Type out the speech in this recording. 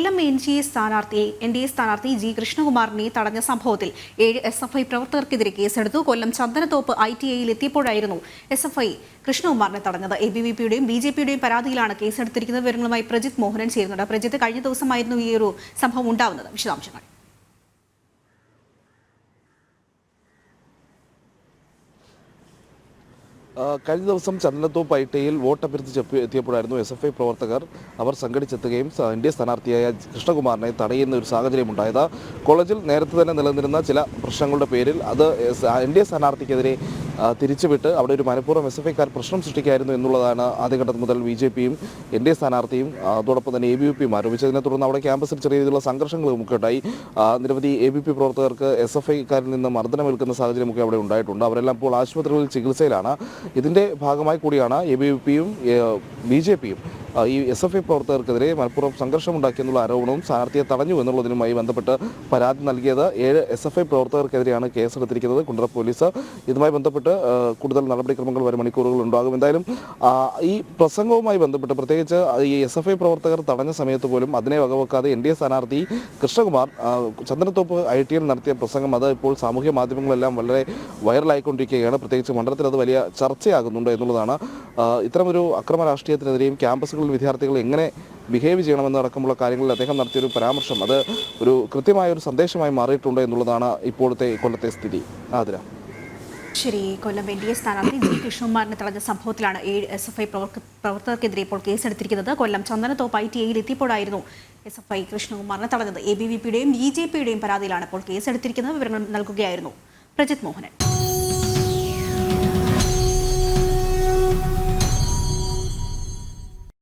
കൊല്ലം NDA സ്ഥാനാർത്ഥി G കൃഷ്ണകുമാറിനെ തടഞ്ഞ സംഭവത്തിൽ 7 SFI പ്രവർത്തകർക്കെതിരെ കേസെടുത്തു. കൊല്ലം ചന്ദനത്തോപ്പ് ITIയിൽ എത്തിയപ്പോഴായിരുന്നു SFI കൃഷ്ണകുമാറിനെ തടഞ്ഞത്. ABVPയുടെയും BJPയുടെയും പരാതിയിലാണ് കേസെടുത്തിരിക്കുന്നത്. വിവരങ്ങളുമായി പ്രജിത് മോഹനൻ ചേരുന്നുണ്ട്. പ്രജിത്ത്, കഴിഞ്ഞ ദിവസമായിരുന്നു ഈ ഒരു സംഭവം ഉണ്ടാവുന്നത്. വിശദാംശങ്ങൾ. കഴിഞ്ഞ ദിവസം ചന്ദനത്തോപ്പ് ITIയിൽ വോട്ടഭ്യർത്ഥിച്ച് എത്തിയപ്പോഴായിരുന്നു SFI പ്രവർത്തകർ അവർ സംഘടിച്ചെത്തുകയും NDA സ്ഥാനാർത്ഥിയായ കൃഷ്ണകുമാറിനെ തടയുന്ന ഒരു സാഹചര്യം ഉണ്ടായത്. കോളേജിൽ നേരത്തെ തന്നെ നിലനിന്നിരുന്ന ചില പ്രശ്നങ്ങളുടെ പേരിൽ അത് NDA സ്ഥാനാർത്ഥിക്കെതിരെ തിരിച്ചുവിട്ട് അവിടെ ഒരു മനഃപൂർവ്വം SFIക്കാർ പ്രശ്നം സൃഷ്ടിക്കുകയായിരുന്നു എന്നുള്ളതാണ് ആദ്യഘട്ടം മുതൽ BJPയും NDA സ്ഥാനാർത്ഥിയും അതോടൊപ്പം തന്നെ ABVPയും ആരോപിച്ചതിനെ തുടർന്ന് അവിടെ ക്യാമ്പസിൽ ചെറിയ രീതിയിലുള്ള സംഘർഷങ്ങളും ഒക്കെ ഉണ്ടായി. നിരവധി ABVP പ്രവർത്തകർക്ക് SFIക്കാരിൽ നിന്ന് മർദ്ദനമേൽക്കുന്ന സാഹചര്യമൊക്കെ അവിടെ ഉണ്ടായിട്ടുണ്ട്. അവരെല്ലാം ഇപ്പോൾ ആശുപത്രികളിൽ ചികിത്സയിലാണ്. ഇതിൻ്റെ ഭാഗമായി കൂടിയാണ് ABVPയും BJPയും ഈ SFI പ്രവർത്തകർക്കെതിരെ മനഃപൂർവ്വം സംഘർഷമുണ്ടാക്കിയെന്നുള്ള ആരോപണവും സ്ഥാനാർത്ഥിയെ തടഞ്ഞു എന്നുള്ളതിനുമായി ബന്ധപ്പെട്ട് പരാതി നൽകിയത്. 7 SFI പ്രവർത്തകർക്കെതിരെയാണ് കേസെടുത്തിരിക്കുന്നത് കുണ്ടറ പോലീസ്. ഇതുമായി ബന്ധപ്പെട്ട് കൂടുതൽ നടപടിക്രമങ്ങൾ വരും മണിക്കൂറുകൾ ഉണ്ടാകും. എന്തായാലും ഈ പ്രസംഗവുമായി ബന്ധപ്പെട്ട് പ്രത്യേകിച്ച് ഈ SFI പ്രവർത്തകർ തടഞ്ഞ സമയത്ത് പോലും അതിനെ വകവെക്കാതെ NDA സ്ഥാനാർത്ഥി കൃഷ്ണകുമാർ ചന്ദനത്തോപ്പ് ITIയിൽ നടത്തിയ പ്രസംഗം അത് ഇപ്പോൾ സാമൂഹ്യ മാധ്യമങ്ങളെല്ലാം വളരെ വൈറലായിക്കൊണ്ടിരിക്കുകയാണ്. പ്രത്യേകിച്ച് മണ്ഡലത്തിൽ അത് വലിയ ചർച്ചയാകുന്നുണ്ട് എന്നുള്ളതാണ്. ഇത്തരമൊരു അക്രമ രാഷ്ട്രീയത്തിനെതിരെയും ക്യാമ്പസുകളിൽ വിദ്യാർത്ഥികൾ എങ്ങനെ ബിഹേവ് ചെയ്യണമെന്നടക്കമുള്ള കാര്യങ്ങളിൽ അദ്ദേഹം നടത്തിയൊരു പരാമർശം അത് ഒരു കൃത്യമായ ഒരു സന്ദേശമായി മാറിയിട്ടുണ്ട് എന്നുള്ളതാണ് ഇപ്പോഴത്തെ കൊല്ലത്തെ സ്ഥിതി. ആതിര. ശരി, കൊല്ലം NDA സ്ഥാനാർത്ഥി ജി കൃഷ്ണകുമാറിനെ തടഞ്ഞ സംഭവത്തിലാണ് 7 SFI പ്രവർത്തകർക്കെതിരെ ഇപ്പോൾ കേസെടുത്തിരിക്കുന്നത്. കൊല്ലം ചന്ദനത്തോപ്പ് ITIയിൽ എത്തിയപ്പോഴായിരുന്നു SFI കൃഷ്ണകുമാറിനെ തടഞ്ഞത്. ABVPയുടെയും BJPയുടെയും പരാതിയിലാണ് ഇപ്പോൾ കേസെടുത്തിരിക്കുന്നത്. വിവരങ്ങൾ നൽകുകയായിരുന്നു പ്രജിത് മോഹനൻ.